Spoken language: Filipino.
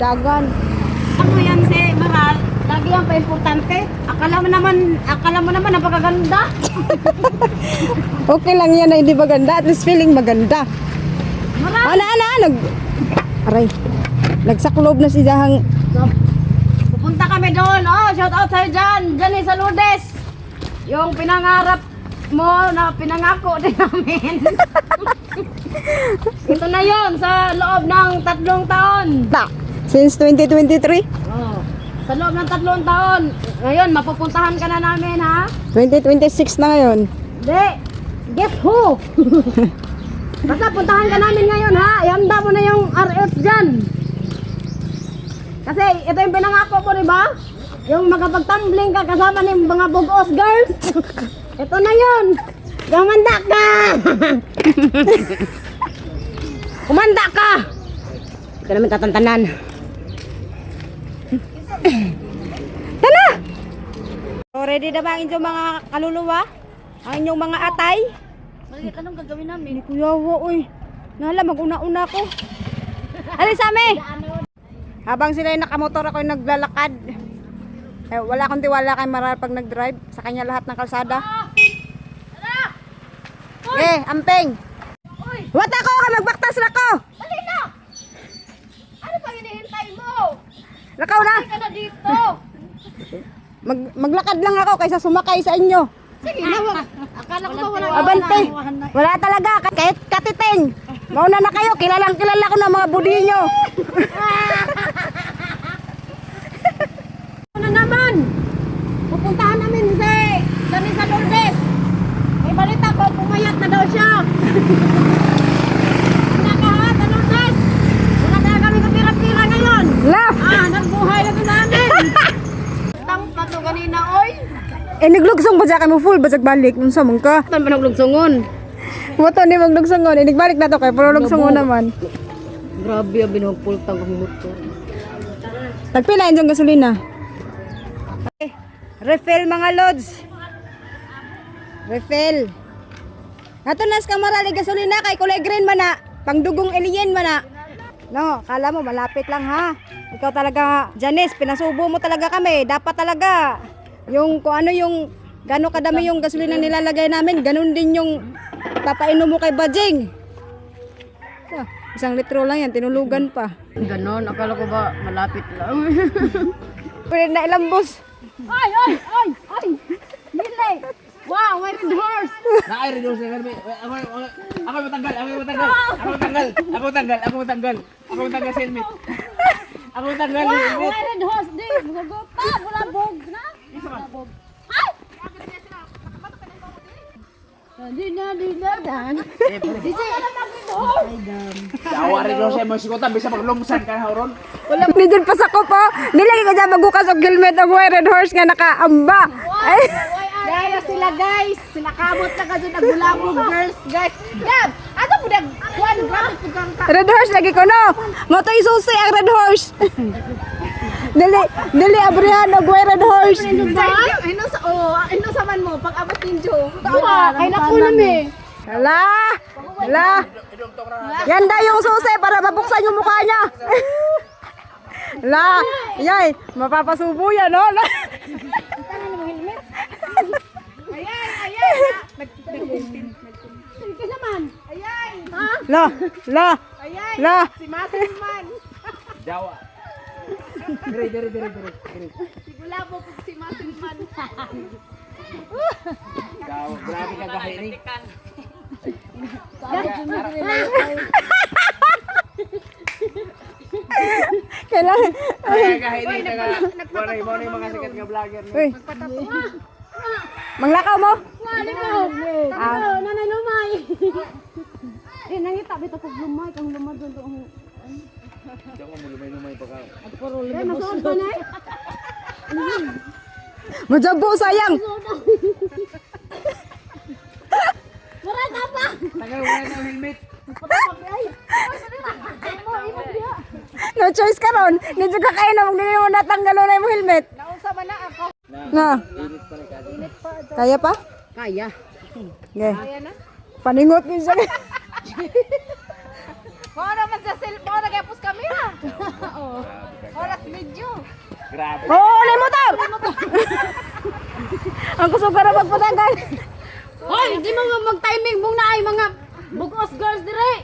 dagan. Ano yan si Maral? Lagi yan pa importante. Akala mo naman napakaganda. Okay lang yan na hindi maganda. At least feeling maganda. Maral! Aray. Nagsaklob na si Dahang. So, pupunta kami doon. Oh, shout out sa'yo dyan. Dyan sa Lourdes. Yung pinangarap mo na pinangako din namin. Ito na yon sa loob ng 3 taon. Since 2023? Oh, sa loob ng 3 taon. Ngayon, mapupuntahan ka na namin, ha? 2026 na ngayon. Hindi. Guess who? Basta puntahan ka namin ngayon, ha? Ihanda mo na yung RS dyan. Kasi ito yung pinangako ko, di ba? Yung makapag-tumbling ka kasama ng mga bugos girls. Ito na yun. Kumanda ka. Kumanda ka. Hindi ka namin tatantanan. Tara! So, ready na ba ang inyong mga kaluluwa? Ang inyong mga atay? Maliit, anong gagawin namin? Kuyawa, uy. Nala, mag-una-una ko. Alis Ame! Habang sila yung nakamotor, ako yung naglalakad. Eh, wala akong tiwala kay Maral pag nag-drive. Sa kanya lahat ng kalsada. Ampeng! Wata ko! Magbaktas na ko! Dali na! Ano pa hinihintay mo? Lakaw na! Hindi ka na dito. Maglakad lang ako kaysa sumakay sa inyo. Sige na, akala ko ba wala Abante! Wala talaga! Kahit katiting! Mauna na kayo! Kilalang kilala ko na mga budi nyo! Ano naman? Pupuntahan namin si Dani sa Lourdes. May balita ko, pumayat na daw siya. Nakahat sa Lourdes. Wala talaga kami kapira-pira ngayon. La! Nagbuhay na ito namin. Tang pato ganina, oy. Naglugsong ba dyan mo full? Basag balik? Nung sa mong ka? Saan ba naglugsungon? Wato ni maglugsongon. Nagbalik na to kay pero lugsongon naman. Grabe, binupultang kami motor. Tagpila yun yung gasolina. Okay. Refill mga lods. Refill. Natunas ka marali gasolina kay kulay green man na. Pangdugong alien man na. No, kala mo malapit lang ha. Ikaw talaga, Janice, pinasubo mo talaga kami. Dapat talaga yung kung ano yung gano'ng kadami yung gasolina nilalagay namin, ganun din yung papainom mo kay Bajing. So, 1 litro lang yan, tinulugan pa. Ganon, akala ko ba malapit lang. Pwede na ilambos. Ay! Nile! Wow, may red horse! Red horse na ako matanggal sa helmet. Ako matanggal Wow, helmet. may red horse din! Gagota! Wala bog na! Ay! Di na, dan. DJ, alam na ito! Awa red horse mo sikutan bisa maglumsan ka horon. Wala ni dyan pa sa ko po. Nilagay ka dyan magukas og helmet og white red horse nga nakaamba. Ay. Dahil sila guys, sinakabot na ka dyan nagbulabog girls guys. Gab, ato po nag 1 gram po kang Red horse lagi ko no. Moto isusi ang red horse. Dili abrihan og white red horse. Ino sa man mo, pag abot ninyo. Kay naku nami. Hala. Yan daw yung susi para mabuksan yung mukha niya. La, yay, mapapasubo yan, no? Ayay. Sige naman. Ayay. Ha? La. Si Masin man. Jawa. Dire. Sigulabo po si Masin man. Jawa, grabe ka gahi ni. Kailangan. Gahi ni taga mo ni mga sikat nga vlogger ni. Uy. Manglakaw mo? Nanay lumay. Nangita bito kog lumay kang lumad doon. Jawa mo lumay pa ka. Masuot pa na. Majabo sayang. Wala ka pa. Tagal wala na helmet. No choice ka ron. Dito ka kayo na magdili mo natanggal na yung helmet. Nausa man na ako. Nga. Kaya pa? Kaya. Okay. Paningot niyo siya. Mo naman sa cellphone, nagapos kami ha. Oo. Grabe. Oo, ulit motor! Ang kusugar na magpatagal. Hoy, di mo mag-timing mong na ay mga bugos girls dire.